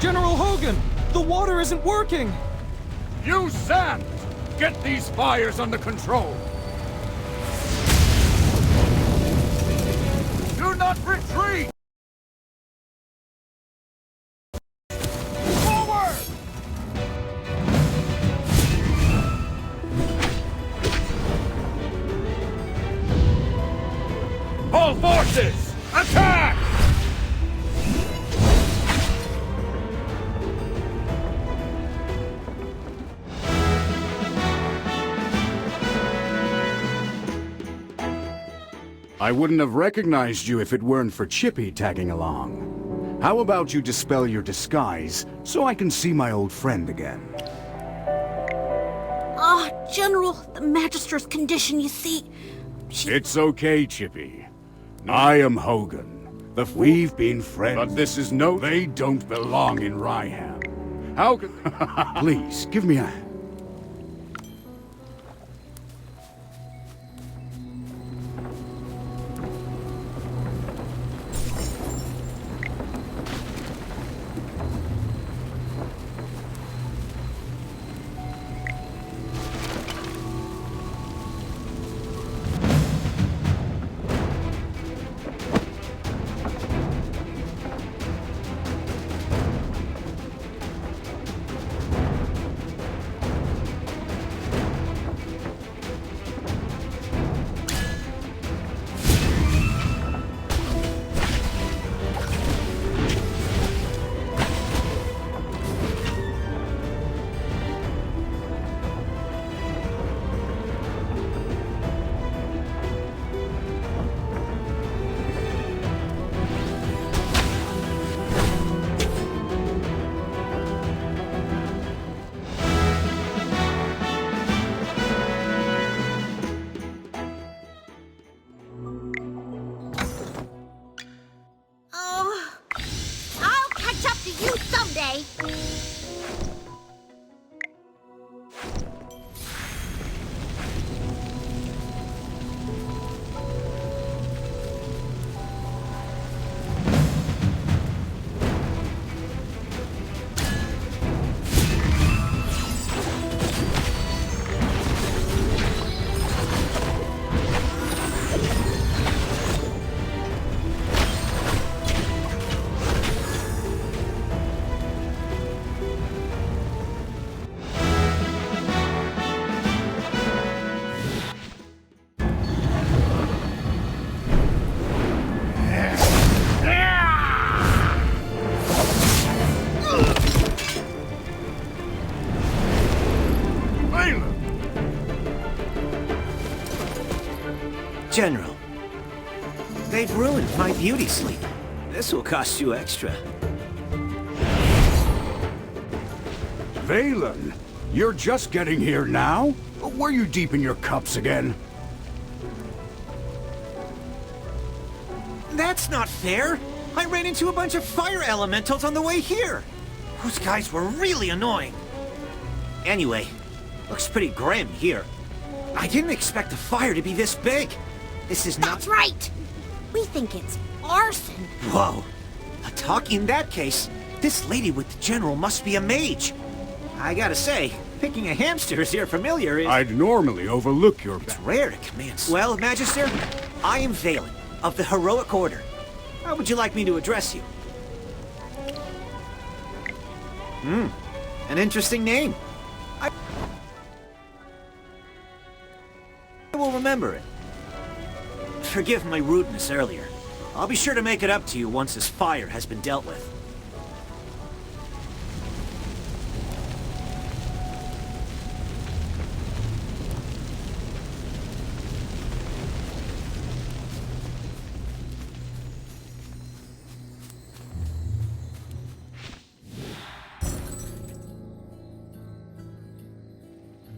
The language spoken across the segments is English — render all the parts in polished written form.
General Hogan! The water isn't working! Use sand! Get these fires under control! Do not retreat! Forward! All forces, attack! I wouldn't have recognized you if it weren't for Chippy tagging along. How about you dispel your disguise so I can see my old friend again? Ah, General, the Magister's condition, you see. It's okay, Chippy. I am Hogan. We've been friends, but this is no... They don't belong in Ryham. How can... Please, give me a... I'll catch up to you someday. General, they've ruined my beauty sleep. This will cost you extra. Valen, you're just getting here now? Were you deep in your cups again? That's not fair! I ran into a bunch of fire elementals on the way here! Those guys were really annoying. Anyway, looks pretty grim here. I didn't expect the fire to be this big. This is not... That's right! We think it's arson. Whoa. In that case, this lady with the General must be a mage. I gotta say, picking a hamster as your familiar is... I'd normally overlook your... It's rare to command... Well, Magister, I am Valen, of the Heroic Order. How would you like me to address you? An interesting name. I will remember it. Forgive my rudeness earlier. I'll be sure to make it up to you once this fire has been dealt with.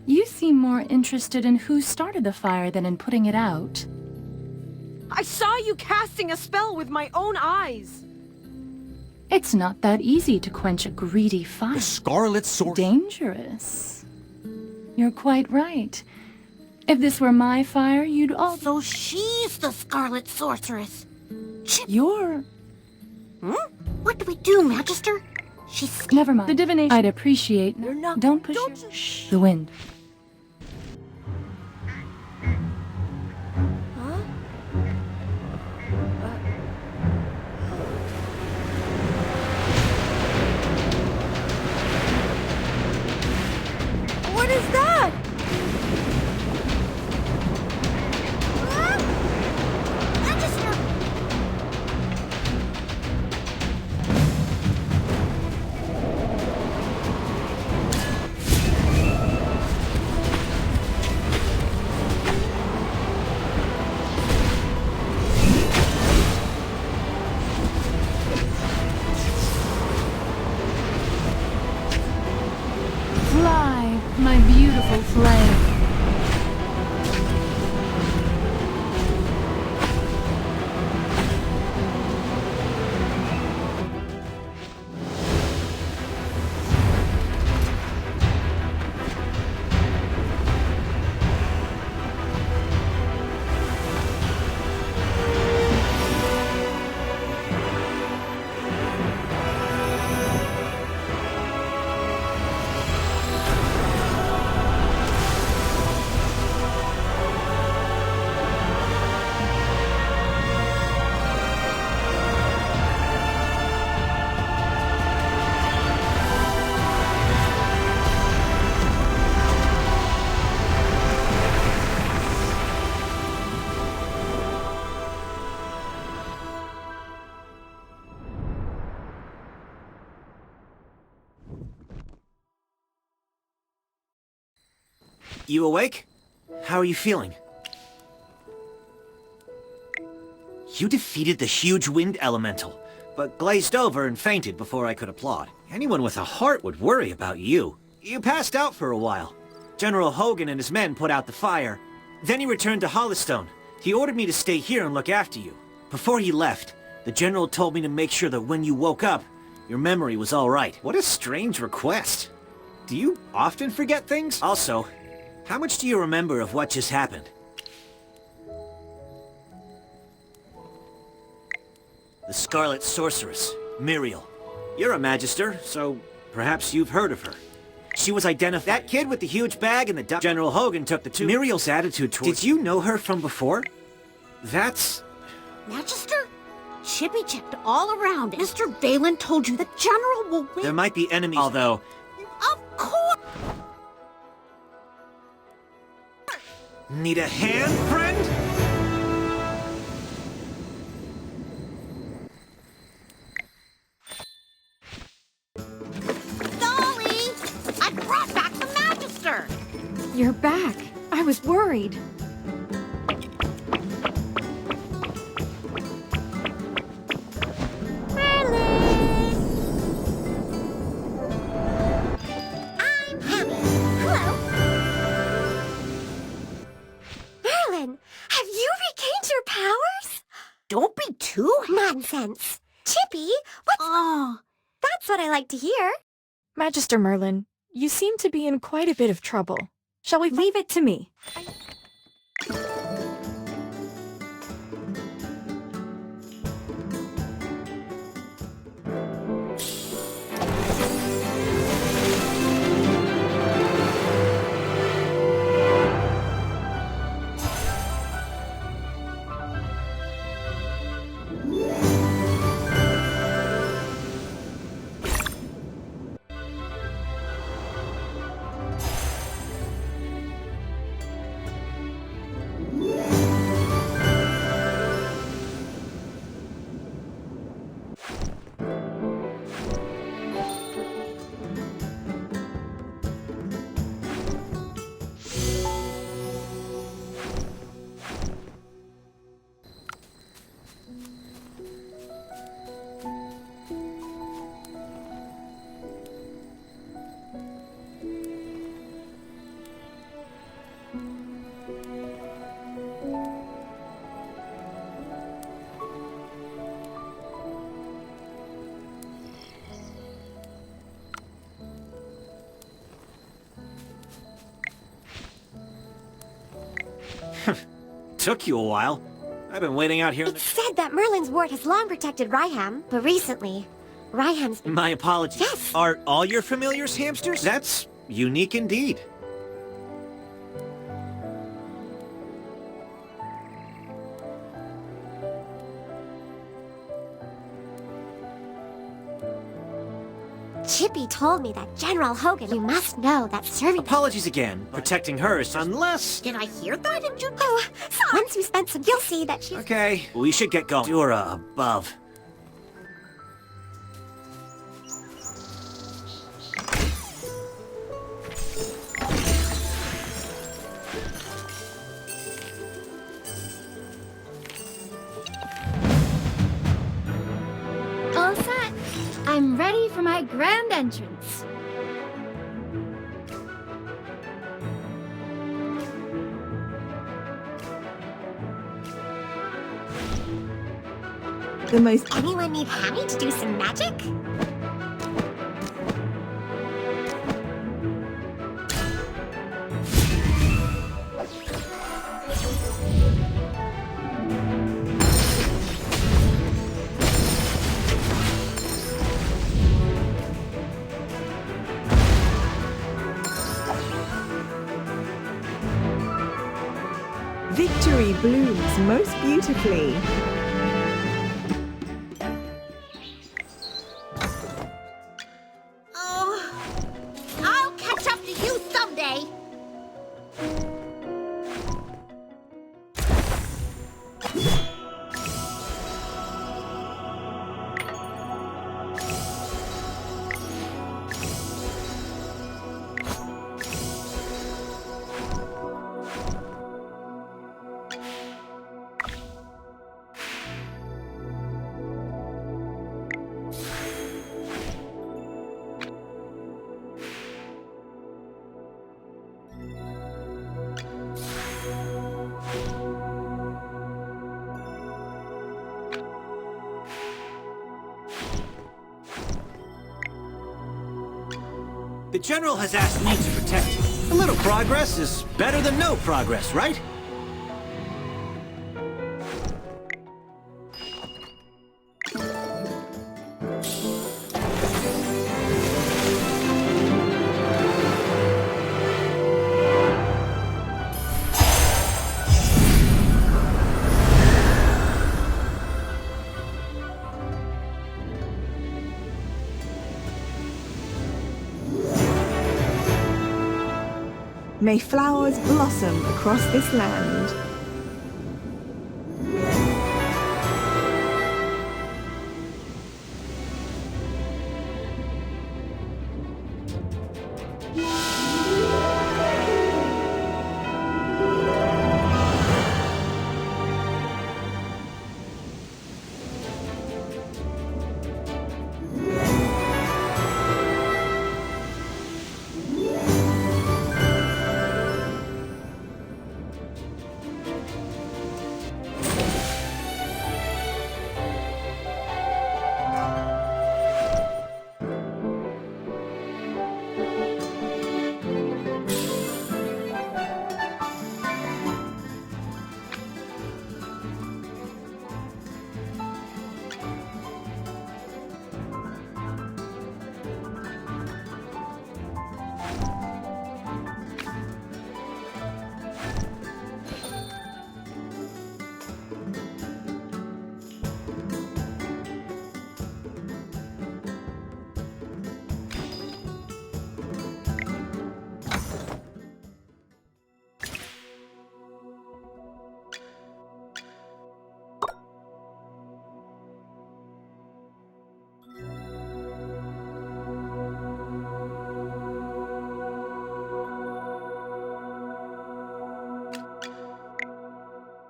You seem more interested in who started the fire than in putting it out. I saw you casting a spell with my own eyes. It's not that easy to quench a greedy fire. The Scarlet Sword. Dangerous. You're quite right. If this were my fire, you'd all... So she's the Scarlet Sorceress. You're... What do we do, Magister? She's... Never mind. The divination. I'd appreciate. You're not- Don't push. don't you- Shh. The wind. What is that? Magister! Fly, my beautiful flame. You awake? How are you feeling? You defeated the huge wind elemental, but glazed over and fainted before I could applaud. Anyone with a heart would worry about you. You passed out for a while. General Hogan and his men put out the fire. Then he returned to Hollystone. He ordered me to stay here and look after you. Before he left, the general told me to make sure that when you woke up, your memory was all right. What a strange request. Do you often forget things? Also, how much do you remember of what just happened? The Scarlet Sorceress, Muriel. You're a Magister, so perhaps you've heard of her. She was identified. That kid with the huge bag and the duck. General Hogan took the two. Muriel's attitude towards... Did you know her from before? That's... Magister? Chippy checked all around. Mr. Valen told you the General will win. There might be enemies, although... Of course! Need a hand, friend? Dolly! I brought back the Magister! You're back. I was worried. I'm Hammy. Hello. Merlin, have you regained your powers? Don't be too... Nonsense. Chippy, what's... Oh, That's what I like to hear. Magister Merlin, you seem to be in quite a bit of trouble. Shall we leave it to me? Took you a while. I've been waiting out here in It's said that Merlin's ward has long protected Ryham, but recently, Ryham's... My apologies. Yes. Are all your familiars hamsters? That's unique indeed. Chippy told me that General Hogan, you must know that serving... Apologies again. Protecting her is unless... Did I hear that? Did you? Oh, so once you spend some, you'll see that she's... Okay, we should get going. Dura above. All set. I'm ready for my grand entrance. The most Anyone need Hammy to do some magic? Victory blooms most beautifully. Oh, I'll catch up to you someday. The General has asked me to protect you. A little progress is better than no progress, right? May flowers blossom across this land.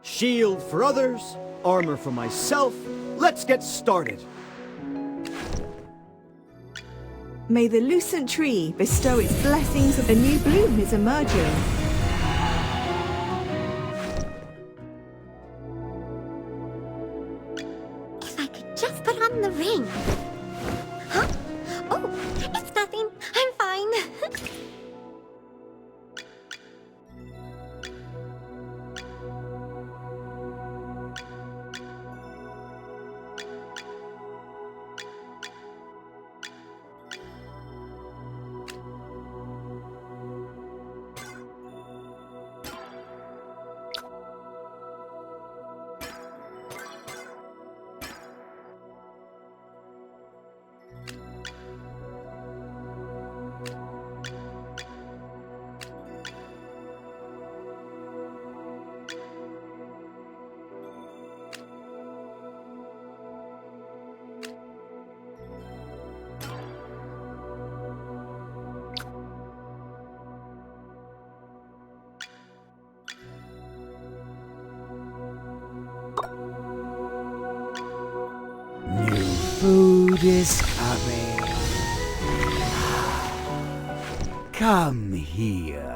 Shield for others, armor for myself. Let's get started. May the lucent tree bestow its blessings. A new bloom is emerging. If I could just put on the ring. Huh? Oh, it's nothing. I'm fine. this coming. Come here.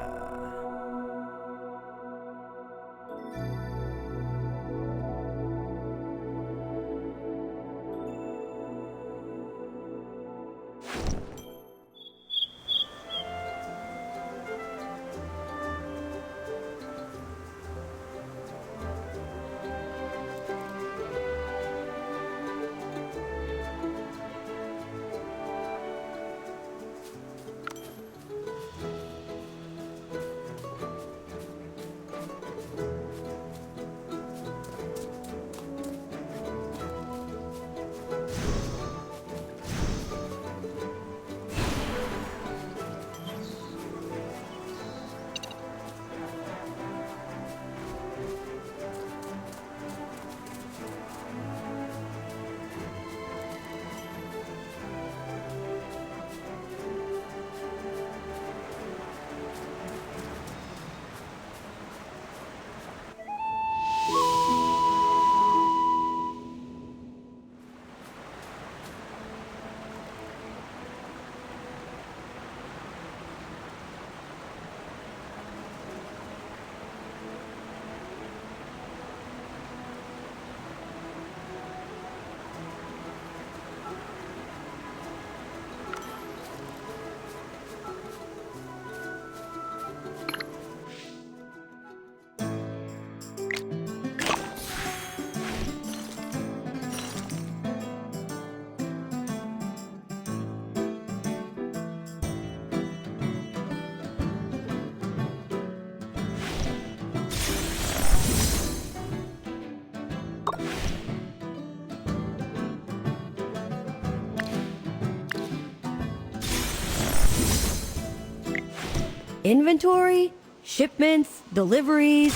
Inventory? Shipments? Deliveries?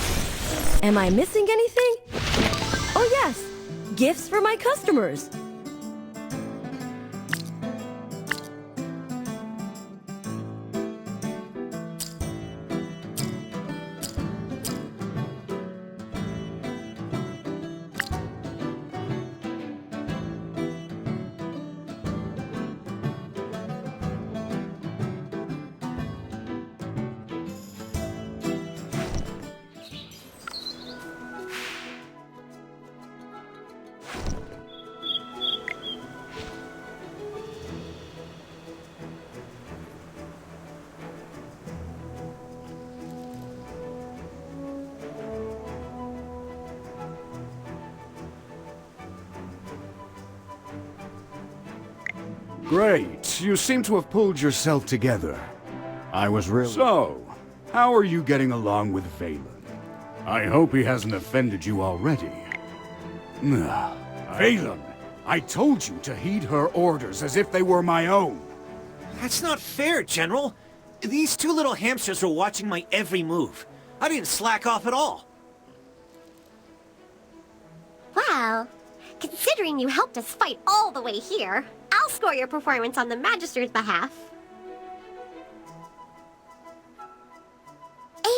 Am I missing anything? Oh yes! Gifts for my customers! Great. You seem to have pulled yourself together. I was really... So, how are you getting along with Valen? I hope he hasn't offended you already. Valen, I told you to heed her orders as if they were my own. That's not fair, General. These two little hamsters were watching my every move. I didn't slack off at all. Well, considering you helped us fight all the way here, I'll score your performance on the Magister's behalf.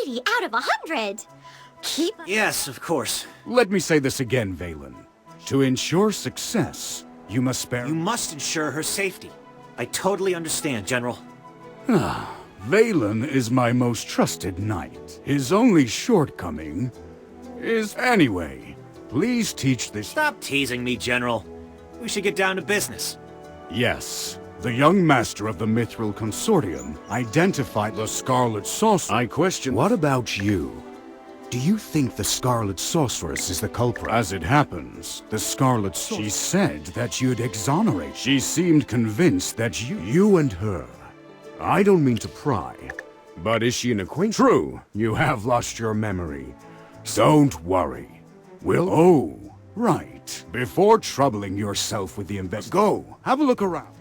80 out of 100! Keep... Yes, of course. Let me say this again, Valen. To ensure success, you must spare... You must ensure her safety. I totally understand, General. Valen is my most trusted knight. His only shortcoming is... Anyway, please teach this... Stop teasing me, General. We should get down to business. Yes. The young master of the Mithril Consortium identified the Scarlet Sorceress. I question... What about you? Do you think the Scarlet Sorceress is the culprit? As it happens, the Scarlet Sorceress... She said that you'd exonerate. She seemed convinced that you and her... I don't mean to pry, but is she an acquaintance? True, you have lost your memory. Don't worry. Oh, right. Before troubling yourself with the go, have a look around.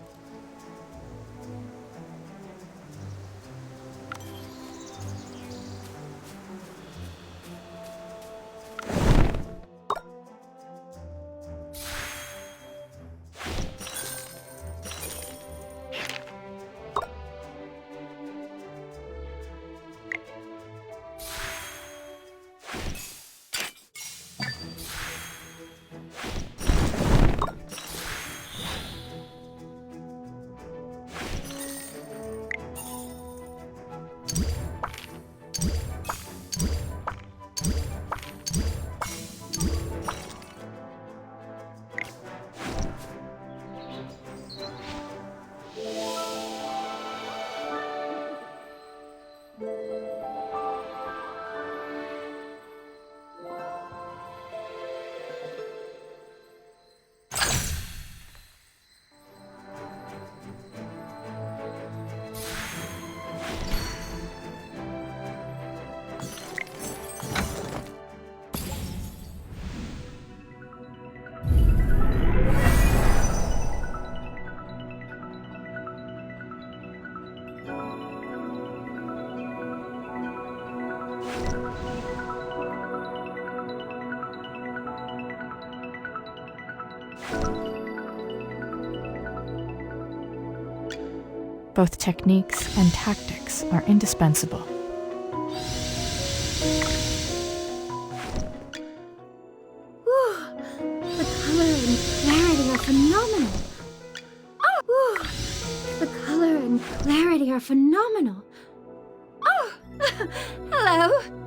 Both techniques and tactics are indispensable. The color and clarity are phenomenal. Oh, the color and clarity are phenomenal. Oh, hello.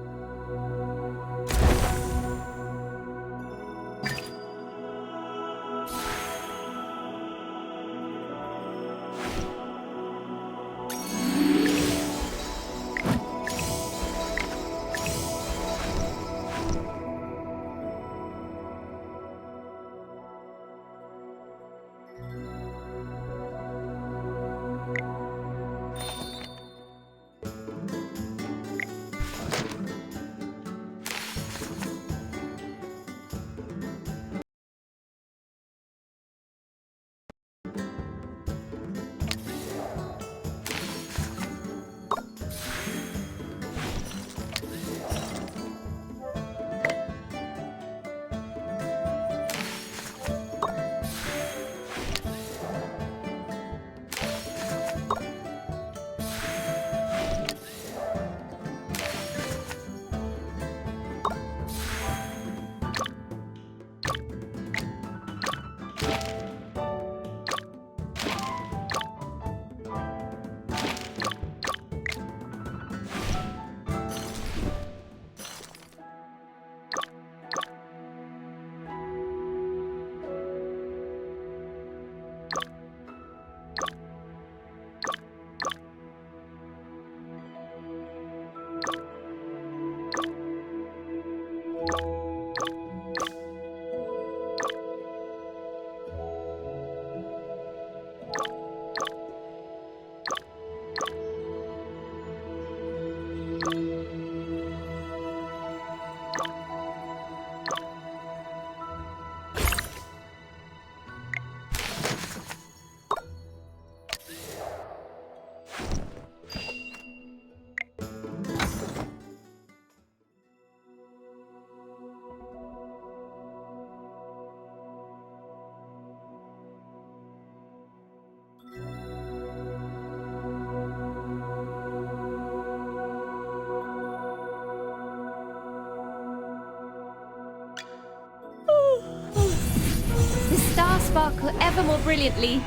The stars sparkle ever more brilliantly.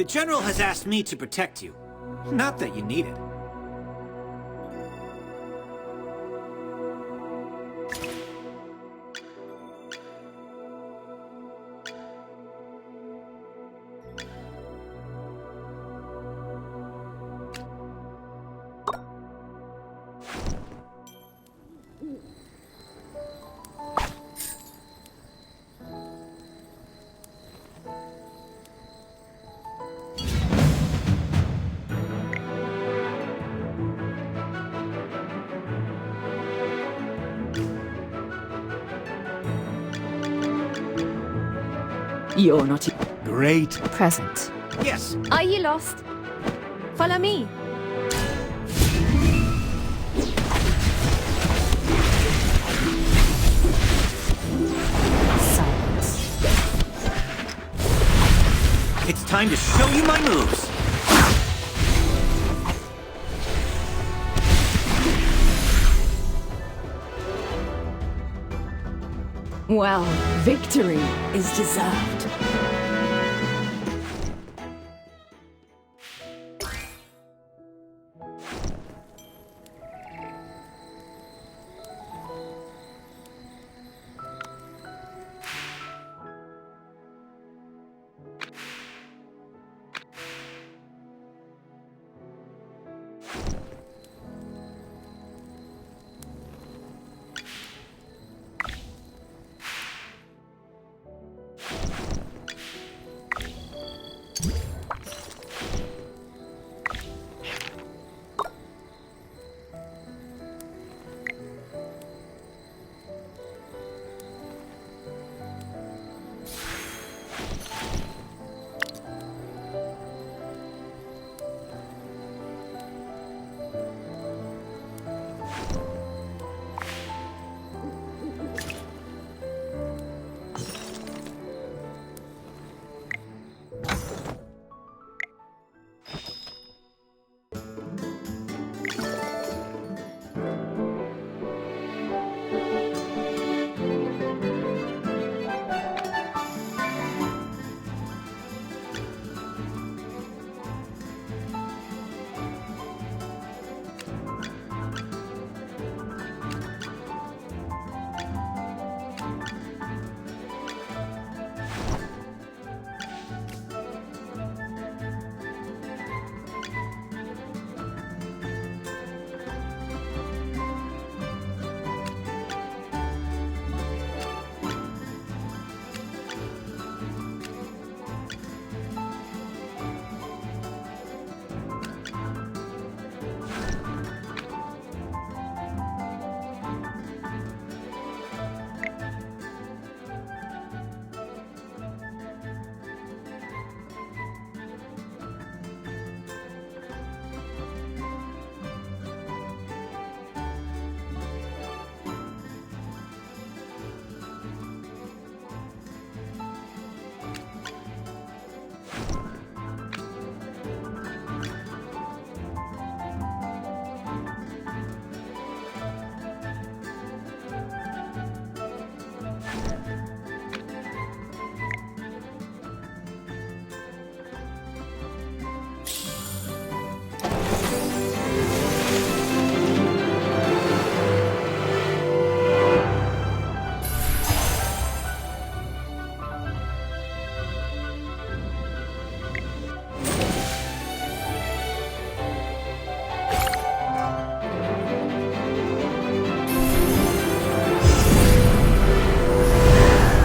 The General has asked me to protect you. Not that you need it. You're not Great. Present. Yes, Are you lost? Follow me. Silence. It's time to show you my moves! Well, victory is deserved.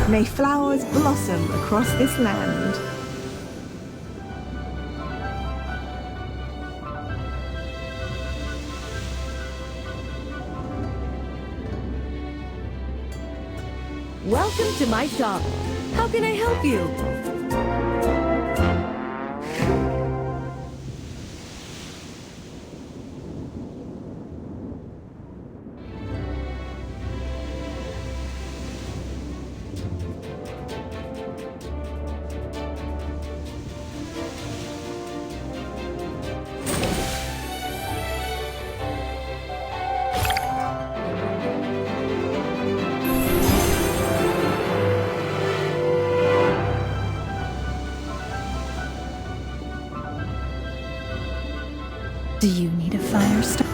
May flowers blossom across this land. Welcome to my shop. How can I help you? Do you need a fire starter?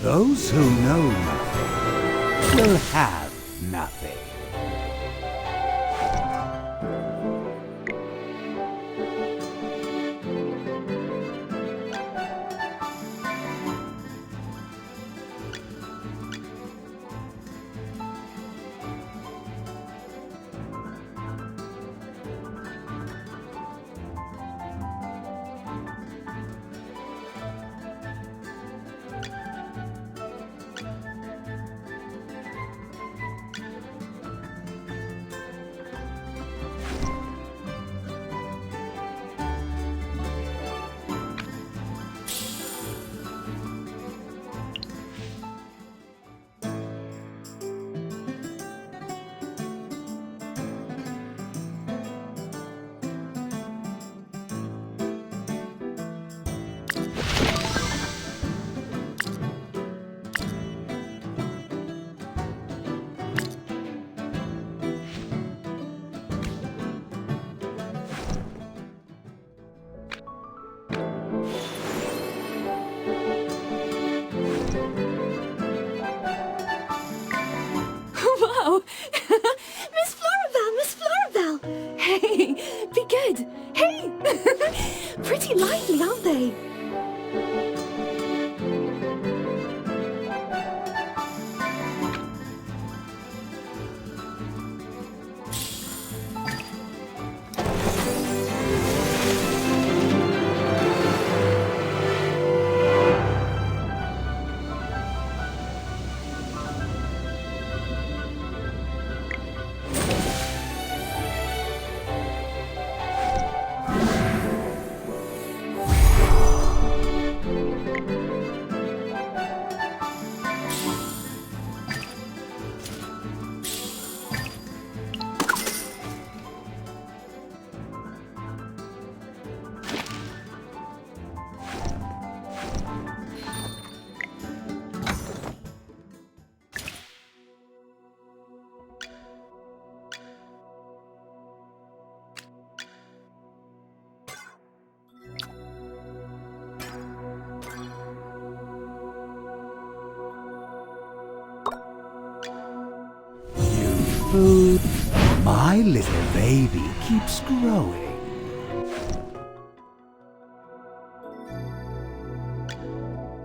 Those who know nothing will have nothing. food. My little baby keeps growing.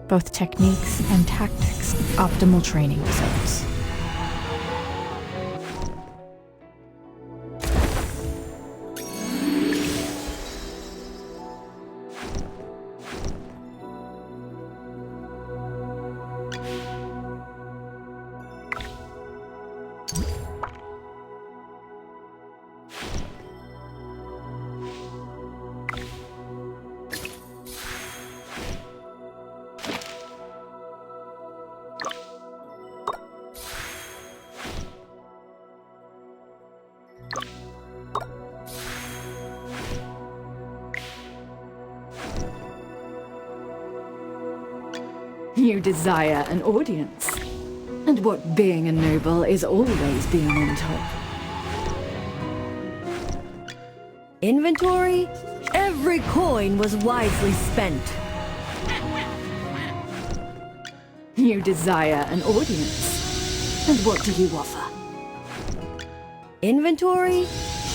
Both techniques and tactics, optimal training results. You desire an audience. And what being a noble is always being on top. Inventory? Every coin was wisely spent. You desire an audience. And what do you offer? Inventory?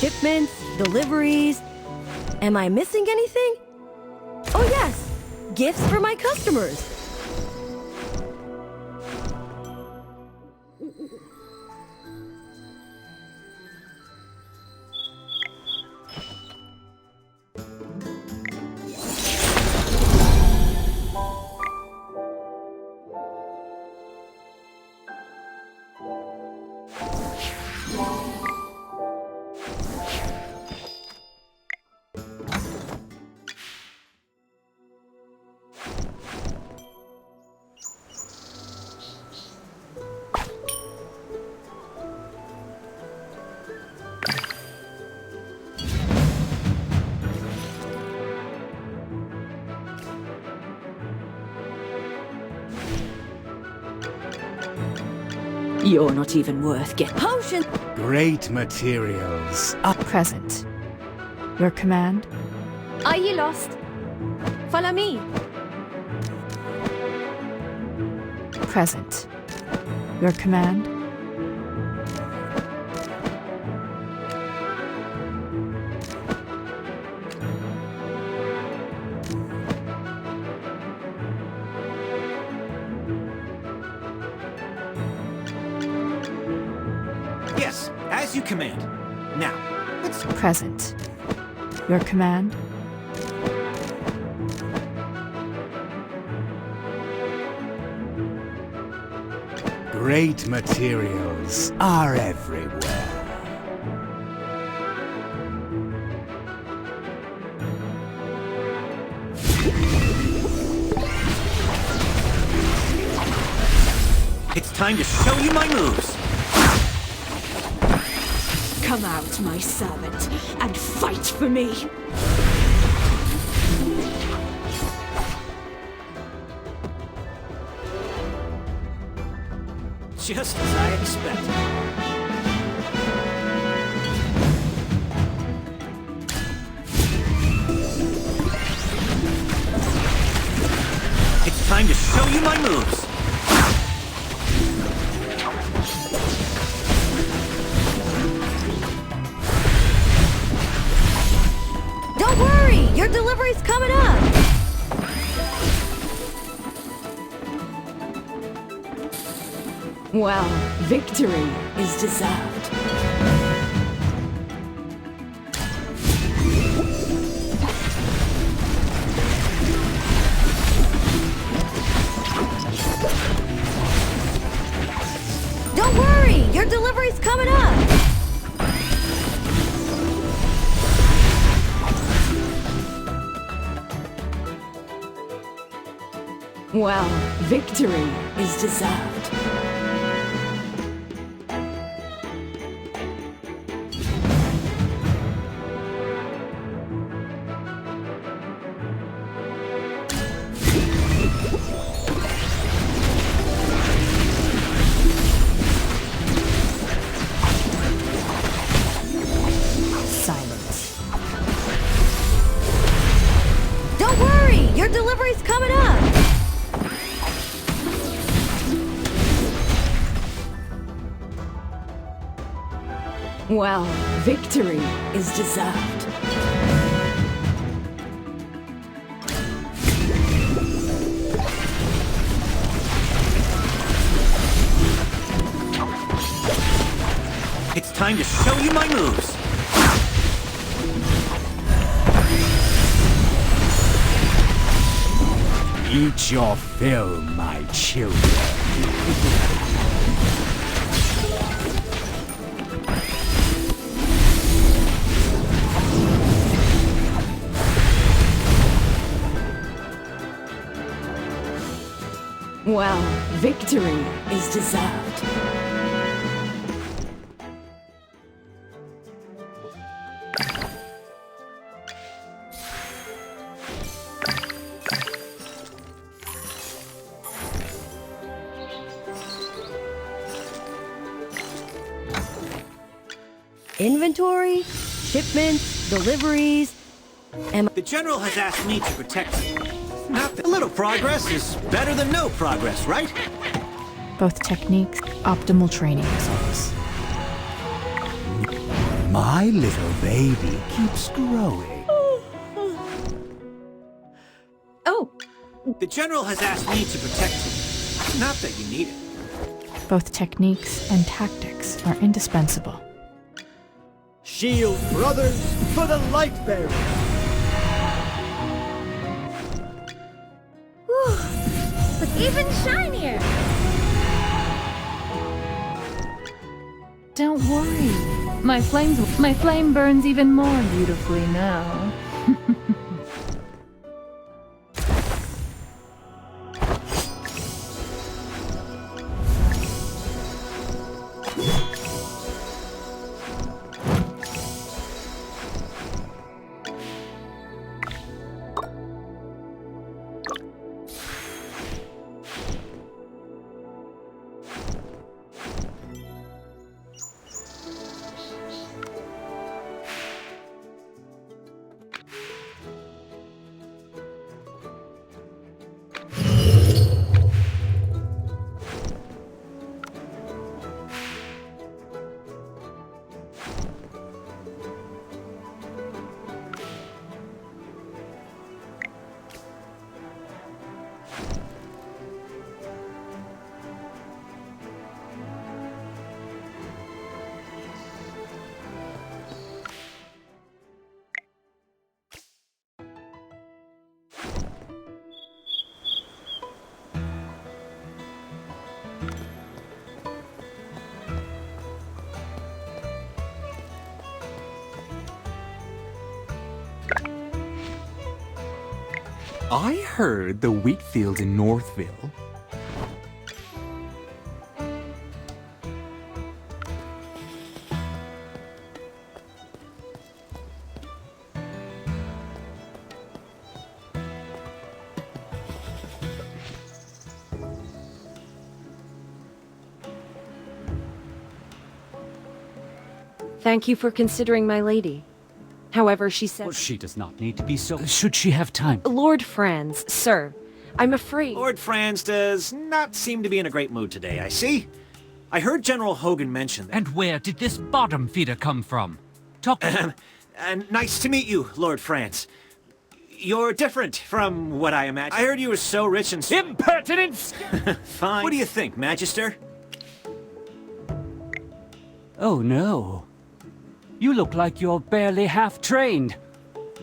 Shipments? Deliveries? Am I missing anything? Oh yes! Gifts for my customers! You're not even worth getting. Potion! Great materials. Present. Your command? Are you lost? Follow me! Present. Your command? Yes, as you command. Now, let's... Present. Your command? Great materials are everywhere. It's time to show you my moves. Come out, my servant, and fight for me. Just as I expected. It's time to show you my moves. Don't worry! Your delivery's coming up! Well, victory is deserved. Don't worry! Your delivery's coming up! Well, victory is deserved. Silence. Don't worry! Your delivery's coming up! Well, victory is deserved. It's time to show you my moves. Eat your fill, my children. Well, victory is deserved. Inventory, shipments, deliveries. The General has asked me to protect you. A little progress is better than no progress, right? Both techniques, optimal training results. My little baby keeps growing. Oh! The General has asked me to protect you. Not that you need it. Both techniques and tactics are indispensable. Shield for others, for the light bearers. Look even shinier! Don't worry. My flame burns even more beautifully now. I heard the wheat fields in Northville. Thank you for considering my lady. However, she said... Well, she does not need to be so... Should she have time? Lord Franz, sir, I'm afraid... Lord Franz does not seem to be in a great mood today, I see. I heard General Hogan mention that... And where did this bottom feeder come from? Talk... And nice to meet you, Lord Franz. You're different from what I imagined. I heard you were so rich and... Impertinence! Fine. What do you think, Magister? Oh, no. You look like you're barely half-trained.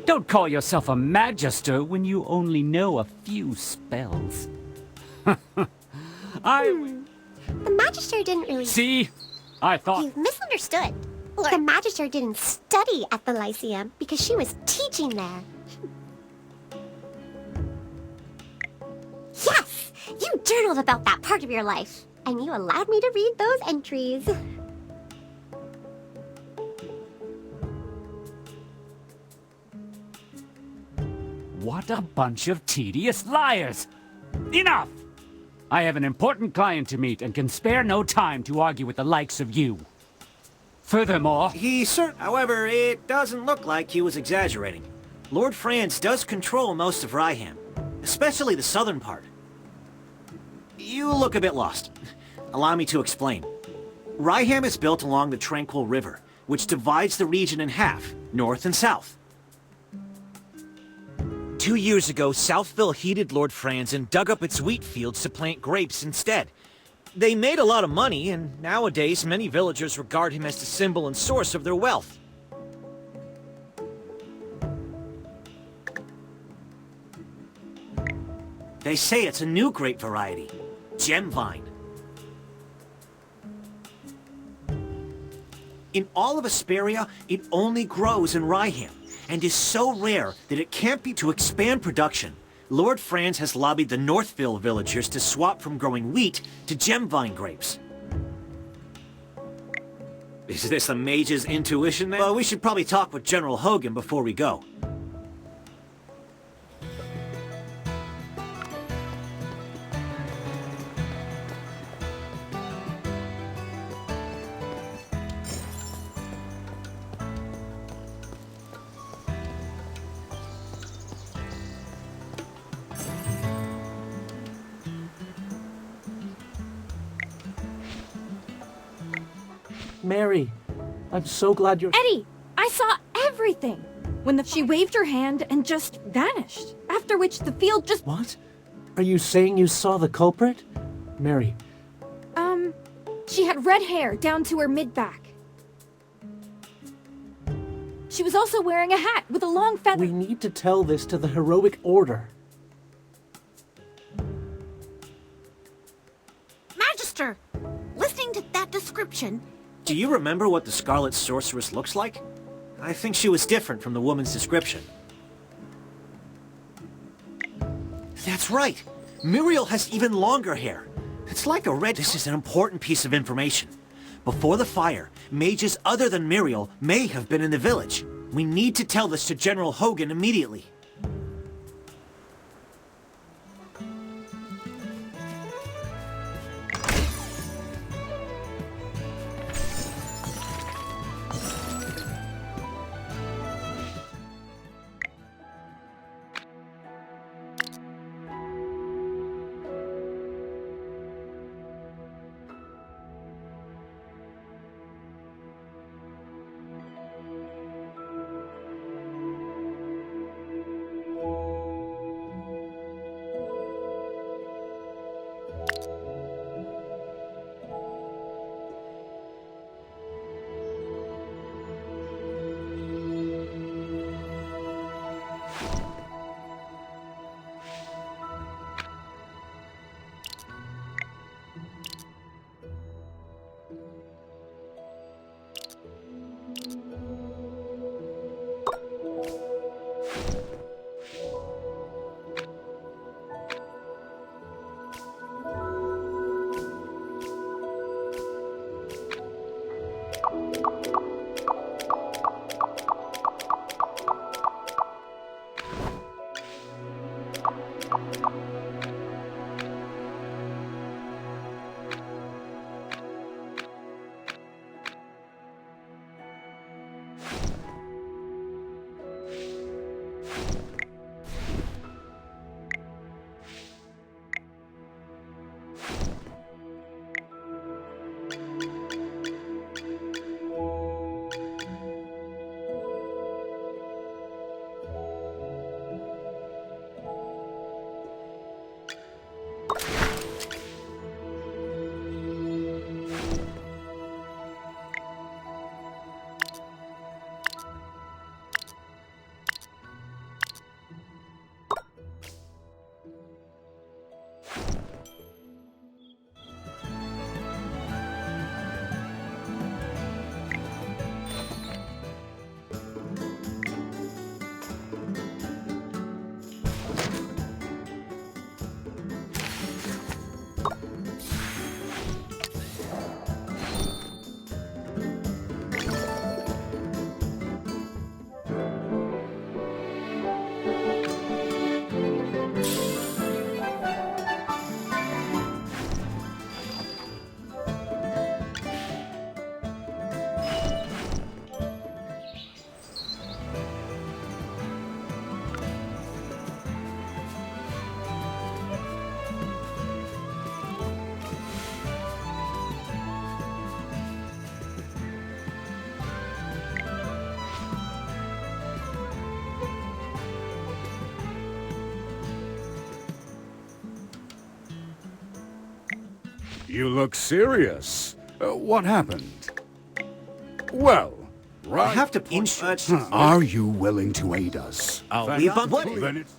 Don't call yourself a Magister when you only know a few spells. The Magister didn't really... See? I thought... You misunderstood. The Magister didn't study at the Lyceum because she was teaching there. Yes! You journaled about that part of your life, and you allowed me to read those entries. What a bunch of tedious liars! Enough! I have an important client to meet and can spare no time to argue with the likes of you. Furthermore... However, it doesn't look like he was exaggerating. Lord Franz does control most of Ryham, especially the southern part. You look a bit lost. Allow me to explain. Ryham is built along the Tranquil River, which divides the region in half, north and south. 2 years ago, Southville heeded Lord Franz and dug up its wheat fields to plant grapes instead. They made a lot of money, and nowadays many villagers regard him as the symbol and source of their wealth. They say it's a new grape variety, gem vine. In all of Asperia, it only grows in Ryham, and is so rare that it can't be. To expand production, Lord Franz has lobbied the Northville villagers to swap from growing wheat to gem vine grapes. Is this a mage's intuition, then? Well, we should probably talk with General Hogan before we go. Mary, I'm so glad you're— Eddie, I saw everything! She waved her hand and just vanished, after which the field just— What? Are you saying you saw the culprit? Mary. She had red hair down to her mid-back. She was also wearing a hat with a long feather— We need to tell this to the heroic order. Magister, listening to that description... Do you remember what the Scarlet Sorceress looks like? I think she was different from the woman's description. That's right! Muriel has even longer hair. It's like a red— This is an important piece of information. Before the fire, mages other than Muriel may have been in the village. We need to tell this to General Hogan immediately. You look serious. What happened? Well, right. I have to point. Are you willing to aid us? I'll be on Then play. it's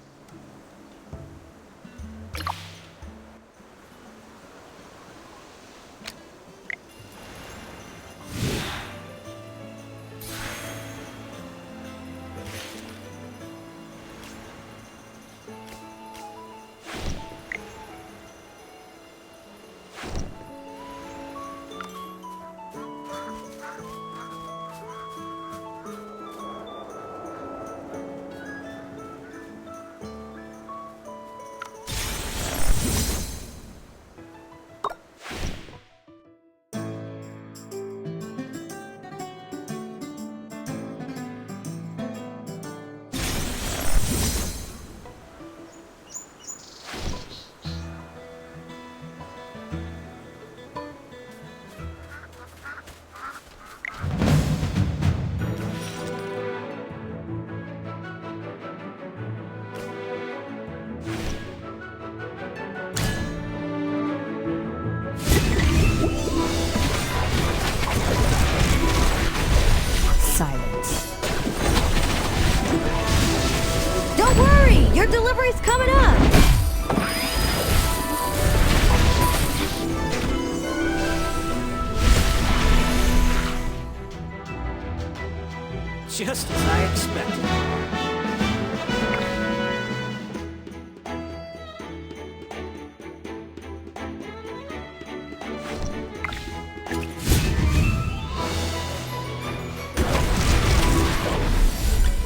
silence. Don't worry, your delivery's coming up. Just as I expected.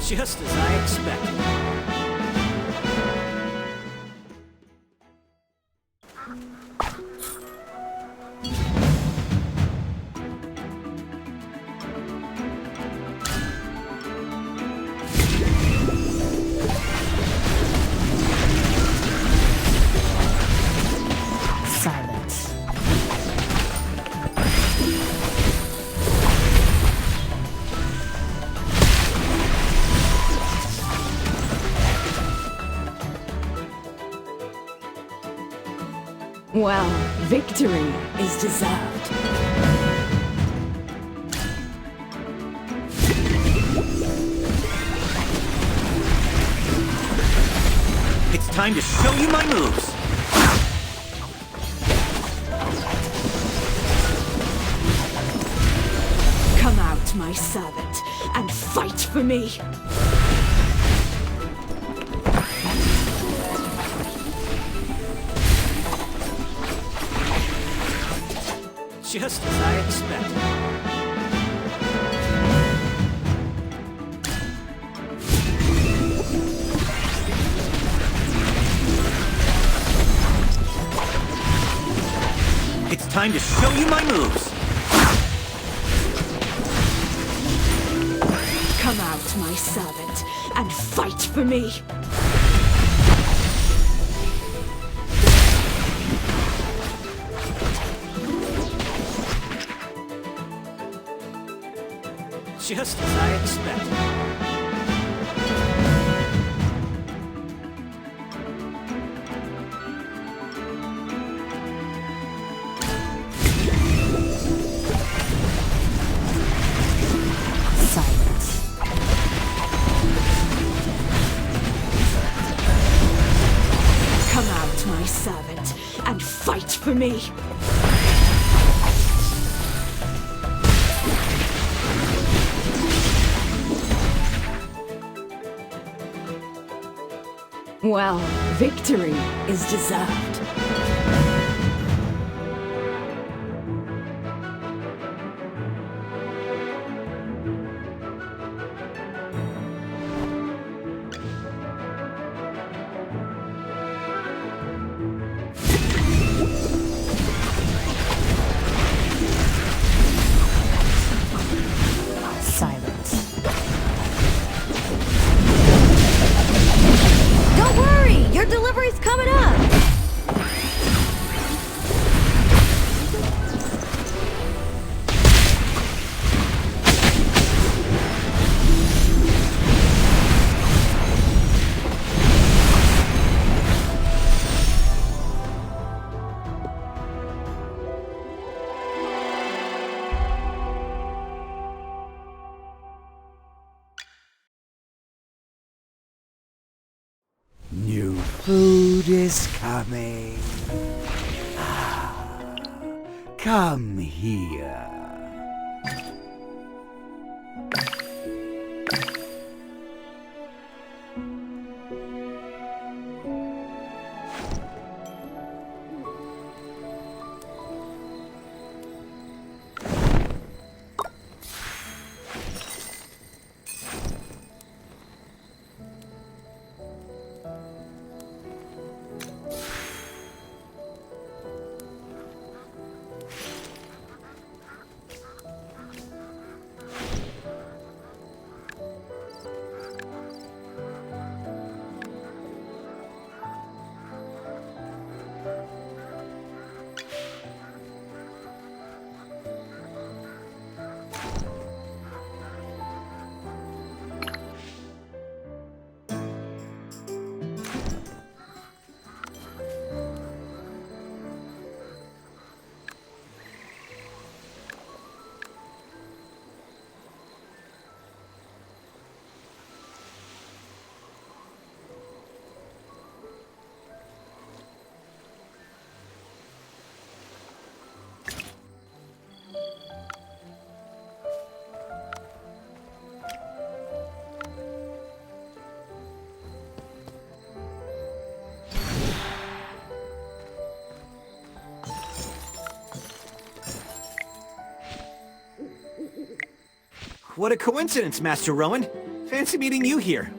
Just as I expected. Silence. Well, victory is deserved. It's time to show you my moves. Come out, my servant, and fight for me. Just as I expected. It's time to show you my moves. Come out, my servant, and fight for me. Just as I expected. Silence. Come out, my servant, and fight for me. Well, victory is deserved. Silence. Don't worry, your delivery's coming up. is coming. Ah, come here. What a coincidence, Master Rowan. Fancy meeting you here.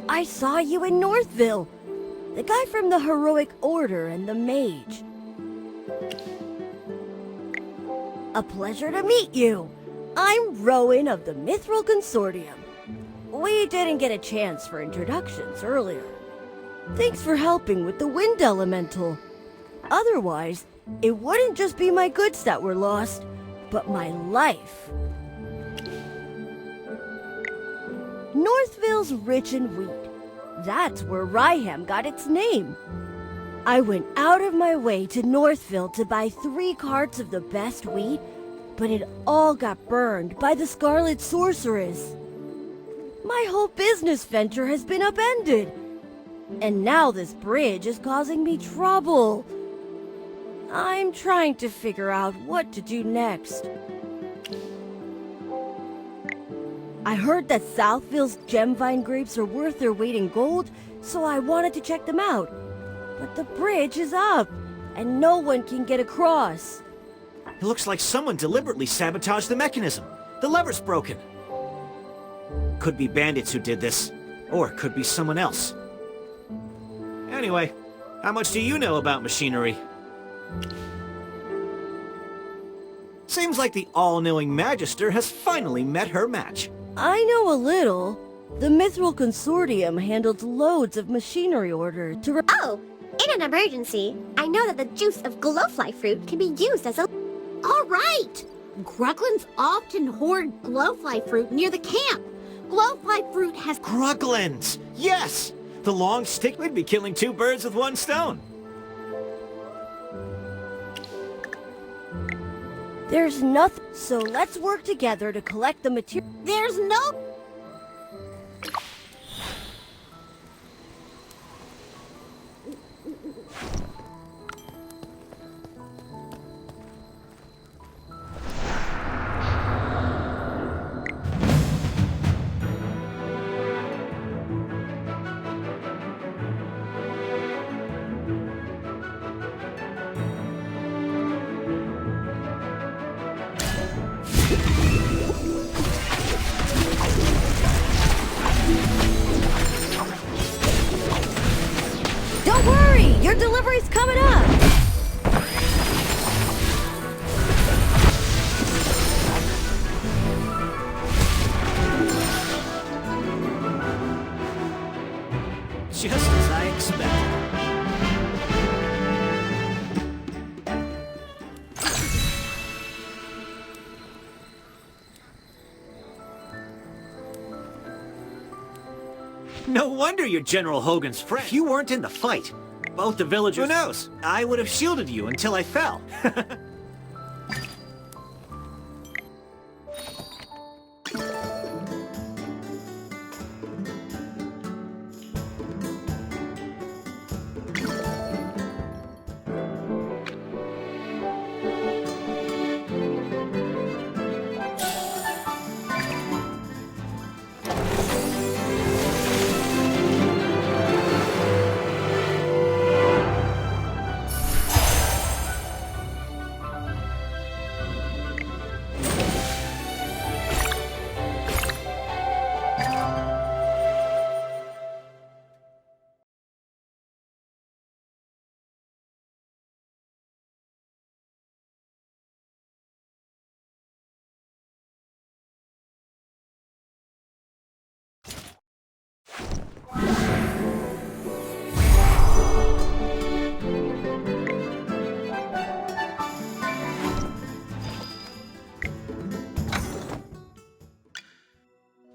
I saw you in Northville. The guy from the Heroic Order and the Mage. A pleasure to meet you. I'm Rowan of the Mithril Consortium. We didn't get a chance for introductions earlier. Thanks for helping with the Wind Elemental. Otherwise, it wouldn't just be my goods that were lost, but my life. Northville's rich in wheat. That's where Ryham got its name. I went out of my way to Northville to buy 3 carts of the best wheat, but it all got burned by the Scarlet Sorceress. My whole business venture has been upended, and now this bridge is causing me trouble. I'm trying to figure out what to do next. I heard that Southville's Gemvine grapes are worth their weight in gold, so I wanted to check them out. But the bridge is up, and no one can get across. It looks like someone deliberately sabotaged the mechanism. The lever's broken. Could be bandits who did this, or it could be someone else. Anyway, how much do you know about machinery? Seems like the all-knowing Magister has finally met her match. I know a little. The Mithril Consortium handles loads of machinery order to Oh, in an emergency, I know that the juice of glowfly fruit can be used as a... All right! Gruglins often hoard glowfly fruit near the camp. Glowfly fruit has... Gruglins! Yes! The long stick would be killing 2 birds with 1 stone. There's nothing, so let's work together to collect the material. There's no... Don't worry, your delivery's coming up. Just as I expected. No wonder you're General Hogan's friend. If you weren't in the fight, both the villagers... Who knows? I would have shielded you until I fell.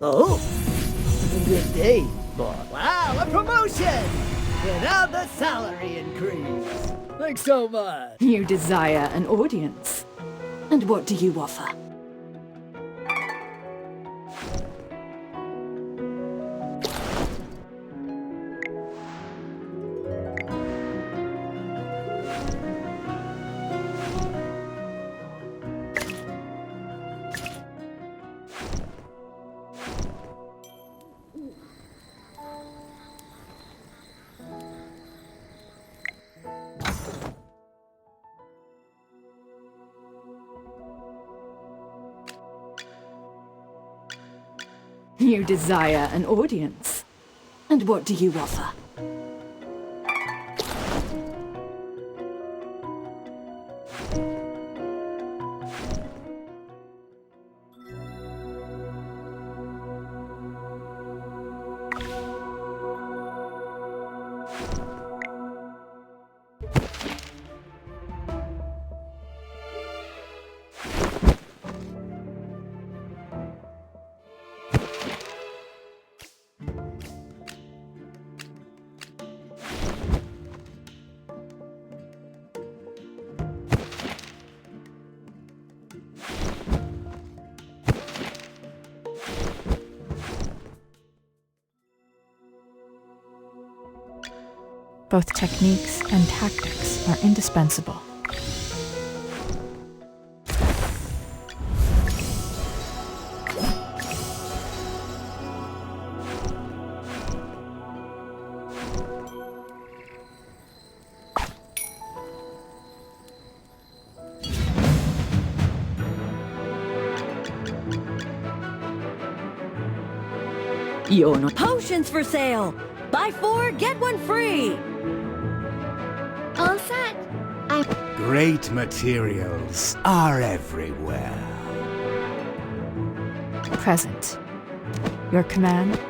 Oh, good day, boss. Wow, a promotion! Without the salary increase. Thanks so much. You desire an audience. And what do you offer? You desire an audience. And what do you offer? Both techniques and tactics are indispensable. You're not potions for sale! Buy 4, get 1 free! All set. Great materials are everywhere. Present. Your command?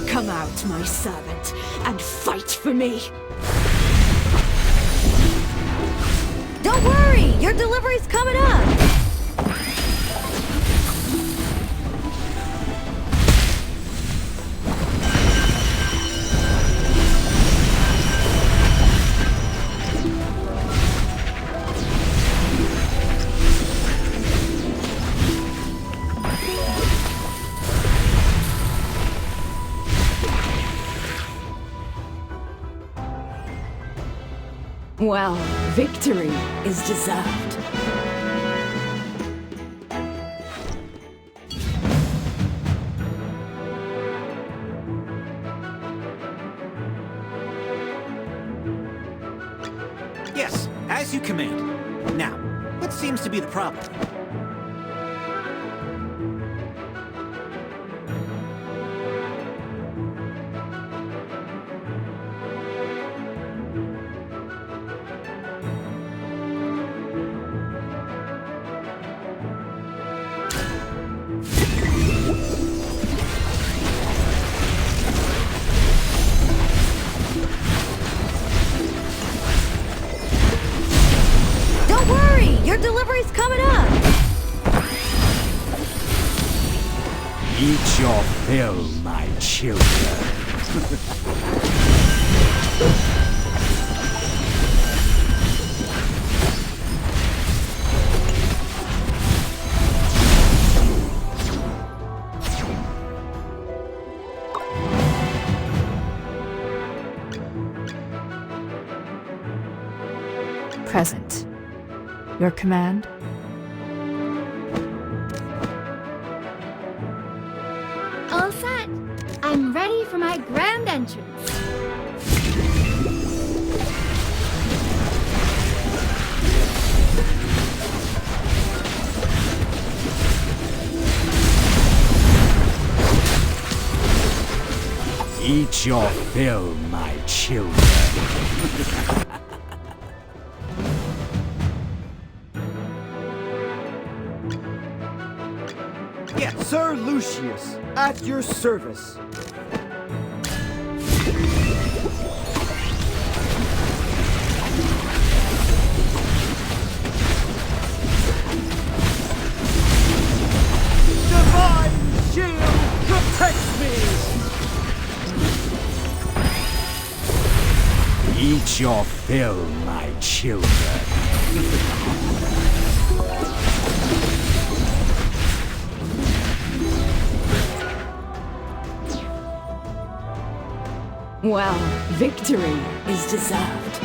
Come out, my servant, and fight for me! Don't worry! Your delivery's coming up! Well, victory is deserved. Yes, as you command. Now, what seems to be the problem? Don't worry! Your delivery's coming up! Eat your fill, my children. Present. Your command? All set. I'm ready for my grand entrance. Eat your fill, my children. Yes, Sir Lucius, at your service. Divine shield protects me! Eat your fill, my children. Well, victory is deserved.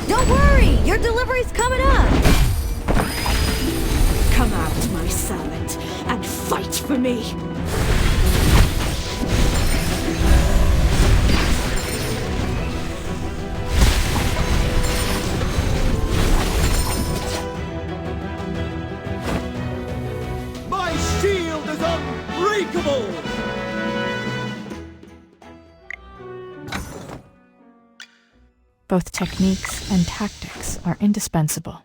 Don't worry! Your delivery's coming up! Come out, my servant, and fight for me! My shield is unbreakable! Both techniques and tactics are indispensable.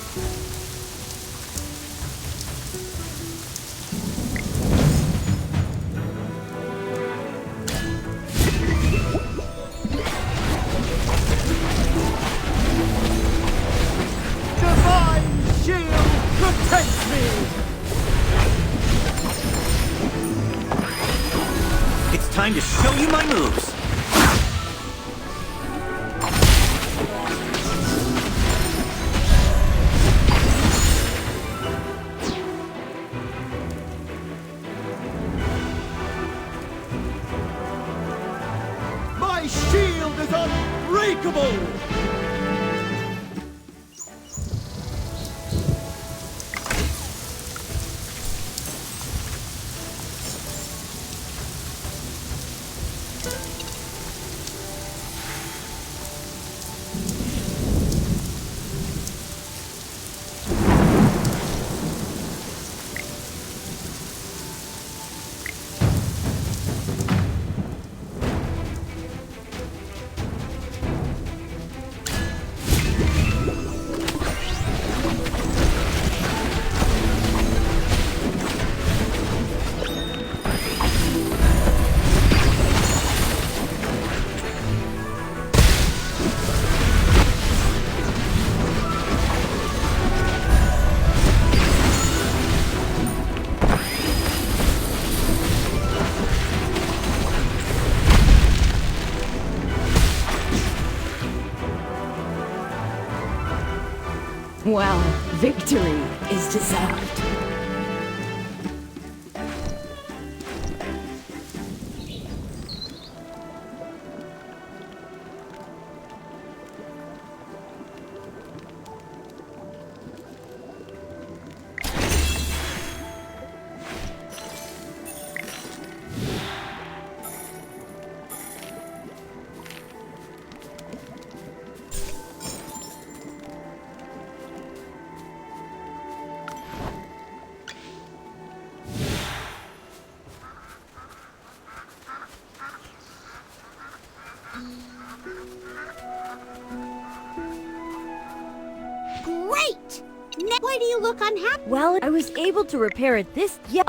Divine shield protects me! It's time to show you my moves! My shield is unbreakable! Well, victory is deserved. Great! Why do you look unhappy? Well, I was able to repair it this... Yeah,